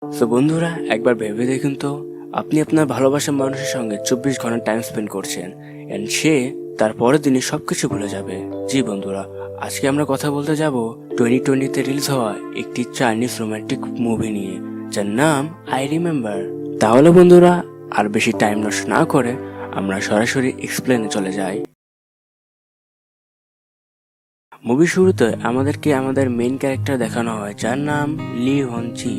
তো বন্ধুরা, একবার ভেবে দেখুন তো, আপনি আপনার ভালোবাসার মানুষের সঙ্গে 24 ঘন্টা টাইম স্পেন্ড করছেন এন্ড সে তার পরের দিনই সবকিছু ভুলে যাবে। জি বন্ধুরা, আজকে আমরা কথা বলতে যাব 2020-তে রিলিজ হওয়া একটি চাইনিজ রোমান্টিক মুভি নিয়ে, যার নাম আই রিমেম্বার। তাহলে বন্ধুরা, আর বেশি টাইম নষ্ট না করে আমরা সরাসরি এক্সপ্লেনে চলে যাই। মুভি শুরুতে আমাদেরকে আমাদের মেইন ক্যারেক্টার দেখানো হয়, যার নাম লি হনচি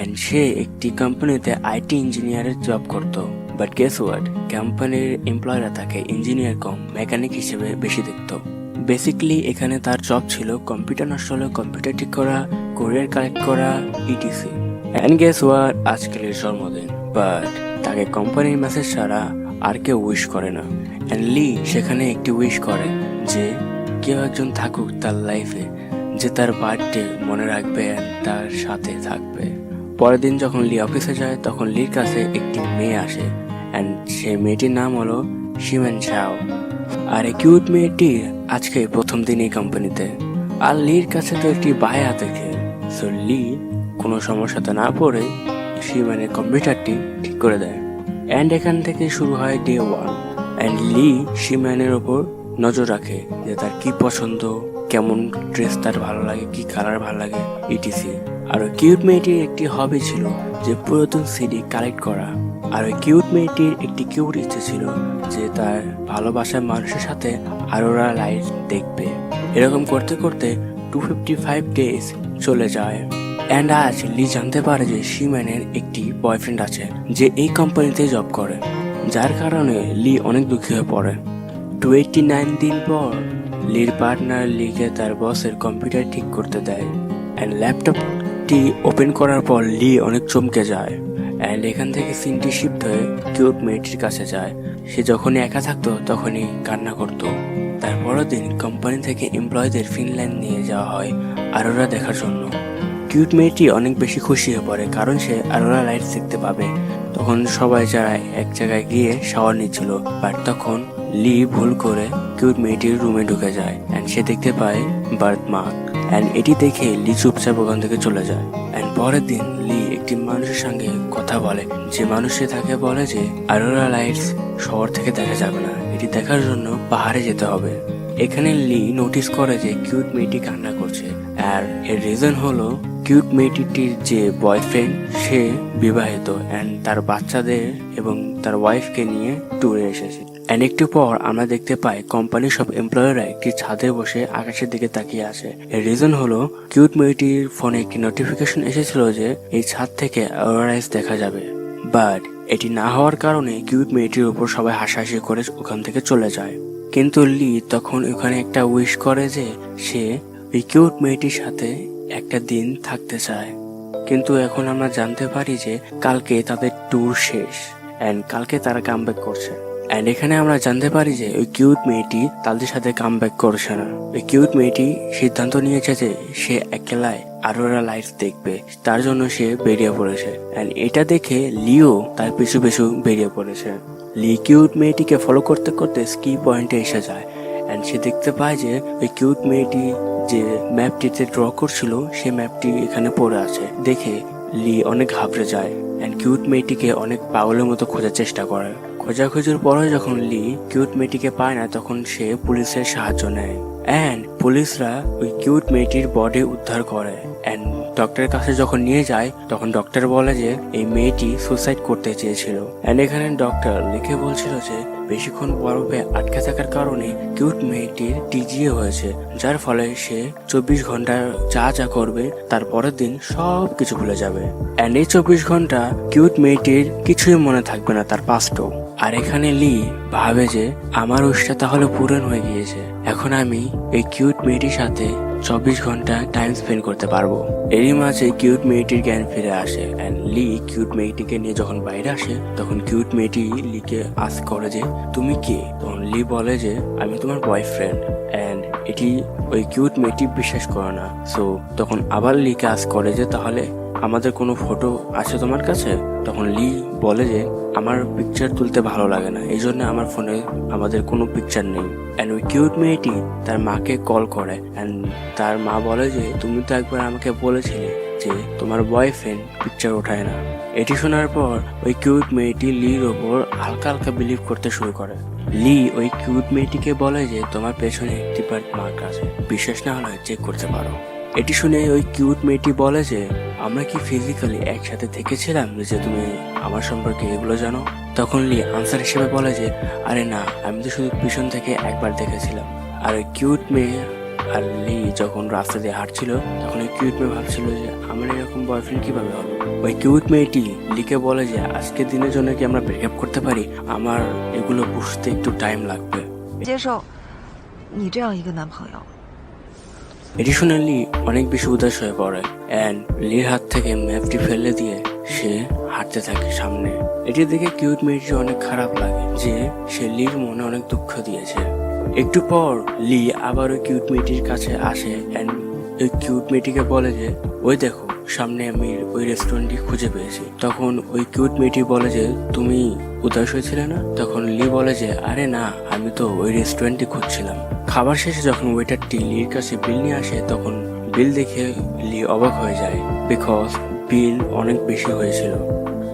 এন্ড সে একটি কোম্পানিতে আইটি ইঞ্জিনিয়ারের জব করত। বাট গেস হোয়াট, কোম্পানির এমপ্লয়িরা তাকে ইঞ্জিনিয়ার কম মেকানিক হিসেবে বেশি দেখত। বেসিক্যালি এখানে তার জব ছিল কম্পিউটার নষ্ট হলে কম্পিউটার ঠিক করা, কোরিয়ার কালেক্ট করা, ইটিসি। এন্ড গেস হোয়াট, আজকের জন্মদিন, বাট তাকে কোম্পানির মেসেজ ছাড়া আর কেউ উইশ করে না। এন্ড লি সেখানে একটি উইশ করে যে কেউ একজন থাকুক তার লাইফে, যে তার বার্থডে মনে রাখবে এন্ড তার সাথে থাকবে। পরের দিন যখন লি অফিসে যায়, তখন লির কাছে একটি মেয়ে আসে এন্ড সেই মেয়েটির নাম হলো শিমেন চাও। আর এই কিউট মেয়েটির আজকে প্রথম দিন এই কোম্পানিতে। আর লির কাছে তো একটি বায়া দেখে, সো লি কোনো সমস্যাতে না পড়ে শিমেনের কম্পিউটারটি ঠিক করে দেয়। এন্ড এখান থেকে শুরু হয় ডে 1 এন্ড লি শিমেনের ওপর নজর রাখে যে তার কি পছন্দ, কেমন ড্রেস তার ভালো লাগে, কি কালার ভালো লাগে, ইটিসি। আর ওই কিউট মেয়েটির একটি হবি ছিল যে পুরাতন সিডি কালেক্ট করা। আর ওই কিউট মেয়েটির একটি কিউট ইচ্ছে ছিল যে তার ভালোবাসার মানুষের সাথে আরোরা লাইট দেখবে। এরকম করতে করতে 255 ডেজ চলে যায়। অ্যান্ড আজ লি জানতে পারে যে শিম্যানের একটি বয়ফ্রেন্ড আছে যে এই কোম্পানিতে জব করে, যার কারণে লি অনেক দুঃখী হয়ে পড়ে। 29 দিন পর লির পার্টনার লিকে তার বসের কম্পিউটার ঠিক করতে দেয় অ্যান্ড ল্যাপটপটি ওপেন করার পর লি অনেক চমকে যায়। অ্যান্ড এখান থেকে সিনটি শিফট হয়ে কিউট মেয়েটির কাছে যায়। সে যখনই একা থাকতো তখনই কান্না করত। তার পরের দিন কোম্পানি থেকে এমপ্লয়ীদের ফিনল্যান্ড নিয়ে যাওয়া হয় আরোরা দেখার জন্য। কিউট মেয়েটি অনেক বেশি খুশি হয়ে পড়ে কারণ সে আরোরা লাইটস দেখতে পাবে। তখন সবাই যারা এক জায়গায় গিয়ে শাওয়ার নিচ্ছিল, বাট তখন লি ভুল করে কিউট মেয়েটির রুমে ঢুকে যায় এন্ড সে দেখতে পায় বার্থ মার্ক। এন্ড এটি দেখে লি চুপচাপ ওখান থেকে চলে যায়। এন্ড পরের দিন লি একটি মানুষের সঙ্গে কথা বলে, যে মানুষে তাকে বলে যে আরোরা লাইটস শহর থেকে দেখা যাবে না, এটি দেখার জন্য পাহাড়ে যেতে হবে। এখানে লি নোটিস করে যে কিউট মেয়েটি কান্না করছে, আর এর রিজন হলো কিউট মেয়েটির যে বয়ফ্রেন্ড সে বিবাহিত এন্ড তার বাচ্চাদের এবং তার ওয়াইফকে নিয়ে ট্যুরে এসেছে। এন্ড একটু পর আমরা দেখতে পাই কোম্পানির সব এমপ্লয়াররা একটি ছাদে বসে আকাশের দিকে তাকিয়ে আছে। এর রিজন হলো কিউট মেয়েটির ফোনে একটি নোটিফিকেশন এসেছিল যে এই ছাদ থেকে অরাইজ দেখা যাবে, বাট এটি না হওয়ার কারণে কিউট মেয়েটির উপর সবাই হাসাহাসি করে ওখান থেকে চলে যায়। কিন্তু লি তখন ওখানে একটা উইশ করে যে সে ওই কিউট মেয়েটির সাথে একটা দিন থাকতে চায়। কিন্তু এখন আমরা জানতে পারি যে কালকে তাদের ট্যুর শেষ এন্ড কালকে তারা কামব্যাক করছে। এন্ড এখানে আমরা জানতে পারি যে ওই কিউট মেয়েটি তাদের সাথে কামব্যাক করছে না। ওই কিউট মেয়েটি সিদ্ধান্ত নিয়েছে যে সে একলাই আরোরা লাইটস দেখবে, তার জন্য সে বেরিয়ে পড়েছে। এন্ড এটা দেখে লিও তার পিছু পিছু বেরিয়ে পড়েছে। লি কিউট মেয়েটিকে ফলো করতে করতে স্কি পয়েন্টে এসে যায় এন্ড সে দেখতে পায় যে ওই কিউট মেয়েটি যে ম্যাপটিতে ড্র করছিল সে ম্যাপটি এখানে পড়ে আছে। দেখে লি অনেক ঘাবড়ে যায় এন্ড কিউট মেয়েটিকে অনেক পাগলের মতো খোঁজার চেষ্টা করে। খোঁজাখুঁজির পরে যখন লি কিউট মেয়েটিকে পায় না, তখন সে পুলিশের সাহায্য নেয় এন্ড পুলিশরা ওই কিউট মেয়েটির বডি উদ্ধার করে এন্ড ডক্টরের কাছে যখন নিয়ে যায় তখন ডক্টর বলে যে এই মেয়েটি সুসাইড করতে চেয়েছিল। এন্ড এখানে ডক্টর লিখে বলছিল যে বেশিক্ষণ বরফে আটকে থাকার কারণে কিউট মেয়েটির টিজিএ হয়েছে, যার ফলে সে 24 ঘন্টা যা যা করবে তার পরের দিন সব কিছু ভুলে যাবে। এন্ড এই 24 ঘন্টা কিউট মেয়েটির কিছুই মনে থাকবে না, তার পাস্টও। আর এখানে লি ভাবে যে আমার উইশটা তাহলে পূরণ হয়ে গিয়েছে, এখন আমি এই কিউট মেয়েটির সাথে 24 ঘন্টা টাইম স্পেন্ড করতে পারবো। এরই মাঝে কিউট মেয়েটির জ্ঞান ফিরে আসে এন্ড লি কিউট মেয়েটিকে নিয়ে যখন বাইরে আসে তখন কিউট মেয়েটি লিকে আস্ক করে যে তুমি কে। তখন লি বলে যে আমি তোমার বয়ফ্রেন্ড। এন্ড এটি ওই কিউট মেয়েটি বিশ্বাস করে না। সো তখন আবার লিকে আস্ক করে যে তাহলে আমাদের কোনো ফটো আছে তোমার কাছে। তখন লি বলে যে আমার পিকচার তুলতে ভালো লাগে না, এই জন্য আমার ফোনে আমাদের কোনো পিকচার নেই। এন্ড ওই কিউট মেয়েটি তার মাকে কল করে এন্ড তার মা বলে যে তুমি তো একবার আমাকে বলেছিলে যে তোমার বয়ফ্রেন্ড পিকচার ওঠায় না। এটি শোনার পর ওই কিউট মেয়েটি লির ওপর হালকা হালকা বিলিভ করতে শুরু করে। লি ওই কিউট মেয়েটিকে বলে যে তোমার পেছনে একটি বার্থ মার্ক আছে, বিশ্বাস না হলে চেক করতে পারো। এটি শুনে ওই কিউট মেয়েটি বলে যে আমরা কি ফিজিক্যালি একসাথে থেকেছিলাম যে তুমি আমার সম্পর্কে এগুলো জানো? তখন লি আনসার হিসেবে বলে যে আরে না, আমি তো শুধু পিছন থেকে একবার দেখেছিলাম। আর ওই কিউট মেয়ে আর লি যখন রাস্তা দিয়ে হাঁটছিল তখন ওই কিউট মেয়ে ভাবছিল যে আমার এরকম বয়ফ্রেন্ড কিভাবে হলো। ওই কিউট মেয়েটি লিকে বলে যে আজকের দিনের জন্য কি আমরা ব্রেকআপ করতে পারি? আমার এগুলো বুঝতে একটু টাইম লাগবে। এটি শুনে লি অনেক বেশি উদাস হয়ে পড়ে এন্ড লির হাত থেকে ম্যাপটি ফেলে দিয়ে সে হাঁটতে থাকে সামনে। এটি দেখে কিউট মেয়েটি অনেক খারাপ লাগে যে সে লির মনে অনেক দুঃখ দিয়েছে। একটু পর লি আবার ওই কিউট মেয়েটির কাছে আসে এন্ড ওই কিউট মেয়েটিকে বলে যে ওই দেখো সামনে আমি ওই রেস্টুরেন্টটি খুঁজে পেয়েছি। তখন ওই কিউট মেয়েটি বলে যে তুমি উদাস হয়েছিলে না? তখন লি বলে যে আরে না, আমি তো ওই রেস্টুরেন্টটি খুঁজছিলাম। খাবার শেষে যখন ওয়েটারটি লির কাছে বিল নিয়ে আসে তখন বিল দেখে লি অবাক হয়ে যায়, বিকজ বিল অনেক বেশি হয়েছিল।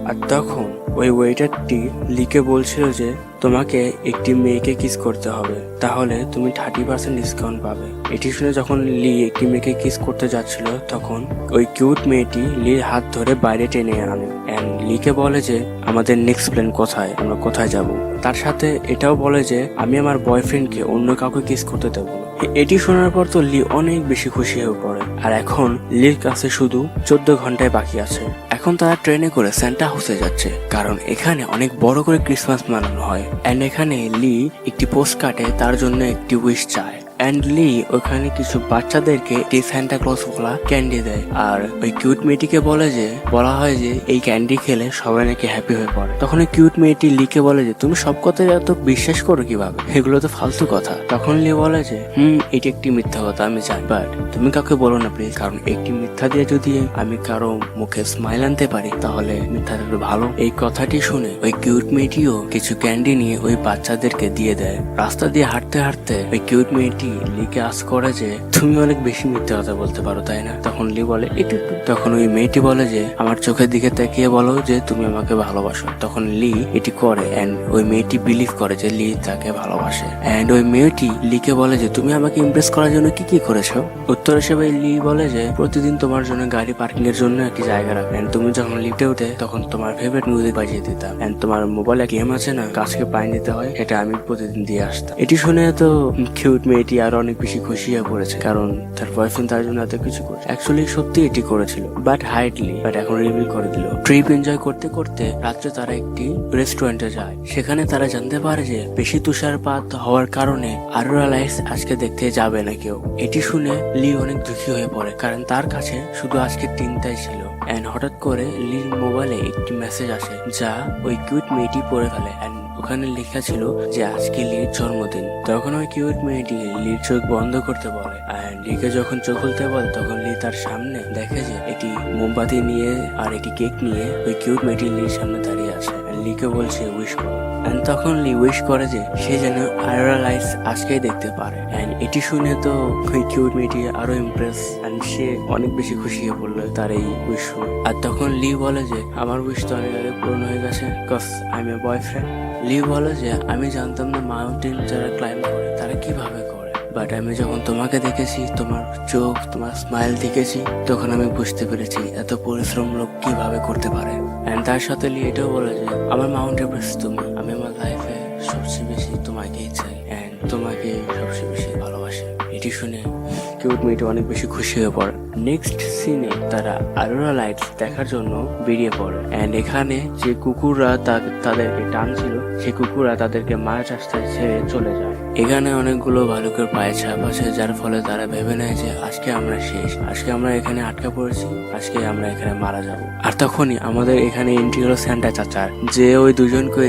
আর তখন ওই ওয়েটারটি লিকে বলছিল যে তোমাকে একটি মেয়েকে কিস করতে হবে, তাহলে তুমি 30% ডিসকাউন্ট পাবে। এটি শুনে যখন লি একটি মেয়েকে কিস করতে যাচ্ছিল তখন ওই কিউট মেয়েটি লির হাত ধরে বাইরে টেনে আনে এন্ড লিকে বলে যে আমাদের নেক্সট প্ল্যান কোথায়, আমরা কোথায় যাব। তার সাথে এটাও বলে যে আমি আমার বয়ফ্রেন্ডকে অন্য কাউকে কিস করতে দেবো না। এটি শোনার পর তো লি অনেক বেশি খুশি হয়ে পড়ে। আর এখন লির কাছে শুধু 14 ঘন্টায় বাকি আছে। এখন তারা ট্রেনে করে সেন্টা হাউসে যাচ্ছে, কারণ এখানে অনেক বড় করে ক্রিসমাস মানানো হয় এন্ড এখানে লি একটি পোস্ট কার্ডে তার জন্য একটি উইশ চায় এন্ড লি ওখানে কিছু বাচ্চাদেরকে এই সান্টা ক্লজ বলা ক্যান্ডি দেয়। আর ওই কিউট মেয়েটিকে বলা হয় যে এই ক্যান্ডি খেলে সবাই নাকি হ্যাপি হয়ে পড়ে। তখন ওই কিউট মেয়েটি লিকে বলে যে তুমি সব কথা এত বিশ্বাস করো কিভাবে, এগুলো তো ফালতু কথা। তখন লি বলে যে এটি একটি মিথ্যা কথা আমি জানি, বাট তুমি কাউকে বলো না প্লিজ, কারণ একটি মিথ্যা দিয়ে যদি আমি কারো মুখে স্মাইল আনতে পারি তাহলে মিথ্যাটা ভালো। এই কথাটি শুনে ওই কিউট মেয়েটিও কিছু ক্যান্ডি নিয়ে ওই বাচ্চাদেরকে দিয়ে দেয়। রাস্তা দিয়ে হাঁটতে হাঁটতে ওই কিউট মেয়েটি লিকে আস করে যে তুমি অনেক বেশি মিথ্যে কথা বলতে পারো তাই না? তখন লি বলে একটু। তখন ওই মেয়েটি বলে যে আমার চোখের দিকে তাকিয়ে বলো যে তুমি আমাকে ভালোবাসো। তখন লি এটি করে এন্ড ওই মেয়েটি বিলিভ করে যে লি তাকে ভালোবাসে এন্ড ওই মেয়েটি লিকে বলে যে তুমি আমাকে ইমপ্রেস করার জন্য কি কি করেছো? উত্তর হিসেবে লি বলে যে প্রতিদিন তোমার জন্য গাড়ি পার্কিং এর জন্য একটি জায়গা রাখবে এন্ড তুমি যখন লিফটে উঠে তখন তোমার ফেভারিট মিউজিক বাজিয়ে দিতাম এন্ড তোমার মোবাইলে গেম আছে না, গাছকে পানি দিতে হয়, সেটা আমি প্রতিদিন দিয়ে আসতাম। এটি শুনে তো কিউট মেয়েটি আর অনেক বেশি খুশি হয়ে পড়েছে, কারণ তার বয়ফ্রেন্ড তার জন্য এত কিছু করেছে। অ্যাকচুয়ালি সত্যি এটি করেছিল বাট হাইডলি, বাট এখন রিভিল করে দিল। ট্রিপ এনজয় করতে করতে রাত্রে তারা একটি রেস্টুরেন্টে যায়। সেখানে তারা জানতে পারে যে বেশি তুষারপাত হওয়ার কারণে অরোরা লাইটস আজকে দেখতে যাবে না কেউ। এটি শুনে লি অনেক দুঃখী হয়ে পড়ে, কারণ তার কাছে শুধু আজকে 3টাই ছিল এন্ড হঠাৎ করে লির মোবাইলে একটি মেসেজ আসে যা ওই কিউট মেয়েটি পড়ে ফেলে এন্ড ওখানে লেখা ছিল যে আজকে লির জন্মদিন। তখন ওই কিউট মেয়েটি লির চোখ বন্ধ করতে বলে আর লিকে যখন চোখ খুলতে বলে তখন লি তার সামনে দেখে যে এটি মোমবাতি নিয়ে আর এটি কেক নিয়ে ওই কিউট মেয়েটি লির সামনে দাঁড়িয়ে আছে। লিকে বলছে উইশ করো এন্ড তখন লি উইশ করে যে সে যেন অরোরা লাইটস আজকেই দেখতে পারে এন্ড এটি শুনে তো ওই কিউট মেয়েটি আরো ইমপ্রেস এন্ড সে অনেক বেশি খুশি হয়ে পড়লো তার এই উইশ। আর তখন লি বলে যে আমার উইশ তো অনেক আগে পূরণ হয়ে গেছে, cause I am a boyfriend. লি বলে যে আমি জানতাম না মাউন্টেন যারা ক্লাইম্ব করে তারা কিভাবে করে, বাট আমি যখন তোমাকে দেখেছি, তোমার চোখ, তোমার স্মাইল দেখেছি, তখন আমি বুঝতে পেরেছি এত পরিশ্রম লোক কিভাবে করতে পারে। এন্ড তার সাথে লি এটাও বলে যে আমার মাউন্ট এভারেস্ট তুমি, আমি আমার লাইফে সবচেয়ে বেশি তোমাকেই চাই এন্ড তোমাকে সবচেয়ে বেশি ভালোবাসি। এটি শুনে কিউট মেয়েটি অনেক বেশি খুশি হয়ে পড়ে। নেক্সট সিনে তারা অরোরা লাইটস দেখার জন্য বেরিয়ে পড়ে এন্ড এখানে যে কুকুররা তাদেরকে টানছিল সেই কুকুররা তাদেরকে মাছ রাস্তায় ছেড়ে চলে যায়। এখানে অনেকগুলো ভালুকের পায়ে ছাপ আছে, যার ফলে তারা ভেবে নেয় যে আজকে আমরা শেষ, আজকে আমরা এখানে আটকা পড়েছি, আজকে আমরা এখানে মারা যাব। আর তখনই আমাদের এখানে এন্ট্রি হলো স্যান্টা চাচার, যে ওই দুজনকে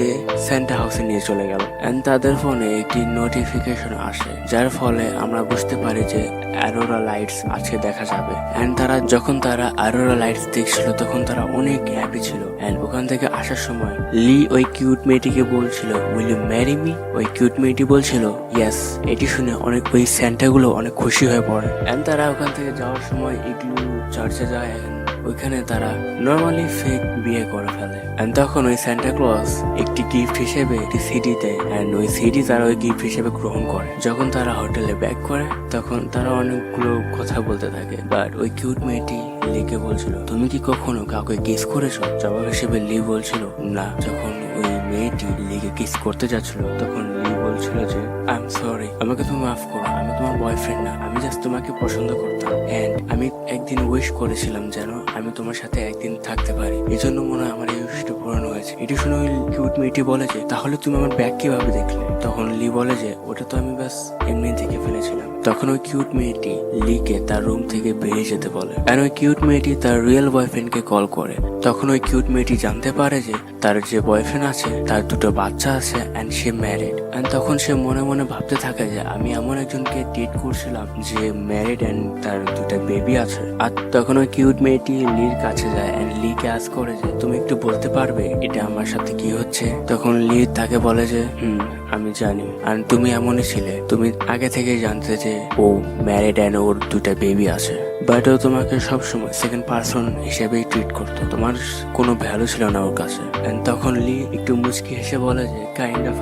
স্যান্টা হাউসে নিয়ে চলে গেল এন্ড তাদের ফোনে একটি নোটিফিকেশন আসে, যার ফলে আমরা বুঝতে পারি যে অরোরা লাইটস আজকে দেখা যাবে। এন্ড যখন তারা অরোরা লাইটস দেখছিল তখন তারা অনেক হ্যাপি ছিল এন্ড ওখান থেকে আসার সময় লি ওই কিউট মেয়েটিকে বলছিল উইল ইউ ম্যারি মি? ওই কিউট মেয়েটি বলছিল ইয়েস। এটি শুনে ওই স্যান্টা গুলো অনেক খুশি হয়ে পড়ে এন্ড তারা ওখান থেকে যাওয়ার সময় ইগলু চার্চে যায় ওইখানে তারা নর্মালি ফেক বিয়ে করে ফেলে। এন্ড তখন ওই সান্টা ক্লজ একটি গিফট হিসেবে একটি সিডি দেয়, এন্ড ওই সিডি তারা ওই গিফট হিসেবে গ্রহণ করে। যখন তারা হোটেলে ব্যাক করে তখন তারা অনেকগুলো কথা বলতে থাকে, বাট ওই কিউট মেয়েটি লিকে বলছিল, তুমি কি কখনো কাউকে কিস করেছো? জবাব হিসেবে লি বলছিল না। যখন ওই মেয়েটি লিকে কিস করতে যাচ্ছিল তখন লি বলছিল যে আই এম সরি, আমাকে তুমি মাফ করো, আমি তোমার বয়ফ্রেন্ড না, আমি জাস্ট তোমাকে পছন্দ করতাম, এন্ড আমি একদিন উইশ করেছিলাম যেন আমি তোমার সাথে একদিন থাকতে পারি, এজন্য মনে হয় আমার এই উইশটা পূরণ হয়েছে। এটি শুনে ওই কিউট মেয়েটি বলে যে তাহলে তুমি আমার ব্যাগ কিভাবে দেখলে? তখন লি বলে যে ওটা তো আমি ব্যাস এমনি দেখে ফেলেছিলাম। তখন ওই কিউট মেয়েটি লিকে তার রুম থেকে বেরিয়ে যেতে বলে, আর ওই কিউট মেয়েটি তার রিয়েল বয়ফ্রেন্ডকে কল করে। তখন ওই কিউট মেয়েটি জানতে পারে যে তার যে বয়ফ্রেন্ড আছে তার দুটো বাচ্চা আছে এন্ড সে ম্যারিড। এন্ড তখন সে মনে মনে ভাবতে থাকে যে আমি এমন একজনকে ডেট করছিলাম যে ম্যারিড এন্ড তার দুটো বেবি আছে। আর তখন ওই কিউট মেয়েটি লির কাছে যায় এন্ড লিকে আস্ক করে যে তুমি একটু বলতে পারবে এটা আমার সাথে কি হচ্ছে? তখন লি তাকে বলে যে আমি জানি, আর তুমি এমনই ছিলে, তুমি আগে থেকে জানতে যে ও ম্যারিড এন্ড ওর দুটা বেবি আছে, বাট ও তোমাকে সবসময় সেকেন্ড পার্সন হিসেবেই ট্রিট করতো, তোমার কোনো ভ্যালু ছিল না ওর কাছে। এন্ড তখন লি একটু মুচকি হেসে বলে যে কাইন্ড অফ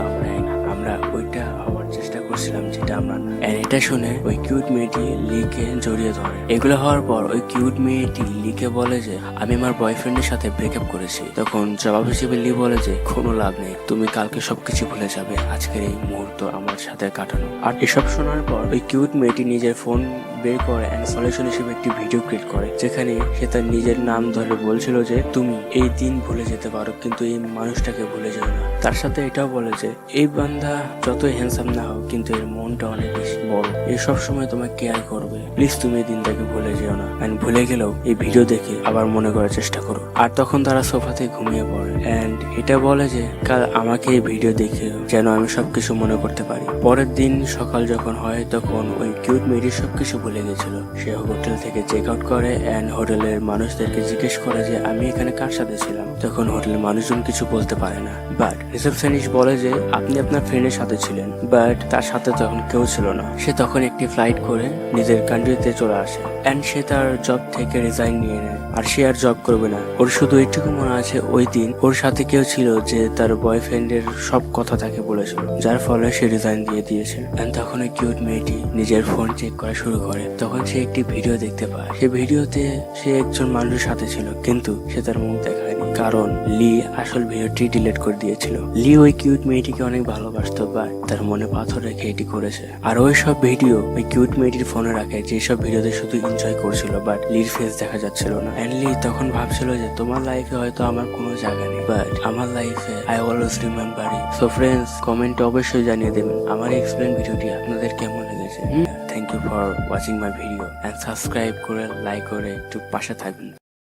আমরা ওইটা হওয়ার চেষ্টা করছিলাম যেটা আমরা না। এন্ড এটা শুনে ওই কিউট মেয়েটি লিকে জড়িয়ে ধরে। এগুলো হওয়ার পর ওই কিউট মেয়েটি লিকে বলে যে আমি আমার বয়ফ্রেন্ডের সাথে ব্রেকআপ করেছি। তখন জবাব হিসেবে লি বলে যে কোনো লাভ নেই, তুমি কালকে সবকিছু ভুলে যাবে, আজকের এই মুহূর্ত আমার সাথে কাটানো। আর এসব শোনার পর ওই কিউট মেয়েটি নিজের ফোন বের করে এন্ড সলিউশন হিসেবে একটি ভিডিও ক্রিয়েট করে, যেখানে সে তার নিজের নাম ধরে বলছিল যে তুমি এই দিন ভুলে যেতে পারো কিন্তু এই মানুষটাকে ভুলে যেও না। তার সাথে এটাও বলে যে এই বান্দা যতই হ্যান্ডসাম না হোক কিন্তু এর মনটা অনেক বেশি বড়, এই সব সময় তোমাকে কেয়ার করবে, প্লিজ তুমি এই দিনটাকে ভুলে যেও না। এন্ড ভুলে গেলেও এই ভিডিও দেখে আবার মনে করার চেষ্টা করো। আর তখন তারা সোফাতে ঘুমিয়ে পড়ে এন্ড এটা বলে যে কাল আমাকে এই ভিডিও দেখে যেন আমি সবকিছু মনে করতে পারি। পরের দিন সকাল যখন হয় তখন ওই কিউট মেয়েটি সবকিছু ভুলে গেছিল। সে হোটেল থেকে চেক আউট করে এন্ড হোটেলের মানুষদেরকে জিজ্ঞেস করে যে আমি এখানে কার সাথে ছিলাম। তখন হোটেলের মানুষজন কিছু বলতে পারে না, বাট রিসেপশনিস্ট বলে যে আপনি আপনার ফ্রেন্ডের সাথে ছিলেন, বাট তার সাথে তখন কেউ ছিল না। সে তখন একটি ফ্লাইট করে নিজের কান্ট্রিতে চলে আসে এন্ড সে তার জব থেকে রিজাইন নিয়ে নেয়, আর সে আর জব করবে না। ওর শুধু এইটুকু মনে আছে ওই দিন ওর সাথে কেউ ছিল যে তার বয়ফ্রেন্ডের সব কথা তাকে বলেছিল, যার ফলে সে রিজাইন দিয়ে দিয়েছে। এন্ড তখন ওই কিউট মেয়েটি নিজের ফোন চেক করা শুরু করে। তখন সে একটি ভিডিও দেখতে পায়। সে ভিডিওতে সে একজন মানুষের সাথে ছিল কিন্তু সে তার মুখ দেখায়নি, কারণ লি আসল ভিডিওটি ডিলিট করে দিয়েছিল। লি ওই কিউট মেয়েটিকে অনেক ভালোবাসতো, বাট তার মনে পাথর রেখে এটি করেছে। আর ওই সব ভিডিও ওই কিউট মেয়েটির ফোনে রাখে, যেসব ভিডিওতে শুধু এনজয় করছিল, বাট লির ফেস দেখা যাচ্ছিল না। এন্ড লি তখন ভাবছিল যে তোমার লাইফে হয়তো আমার কোনো জায়গা নেই, বাট আমার লাইফে I always remember you. So friends, কমেন্টে অবশ্যই জানিয়ে দেবেন আমার এক্সপ্লেন ভিডিওটি আপনাদের কেমন লেগেছে। Thank you for watching my video and subscribe করে লাইক করে একটু পাশে থাকবেন।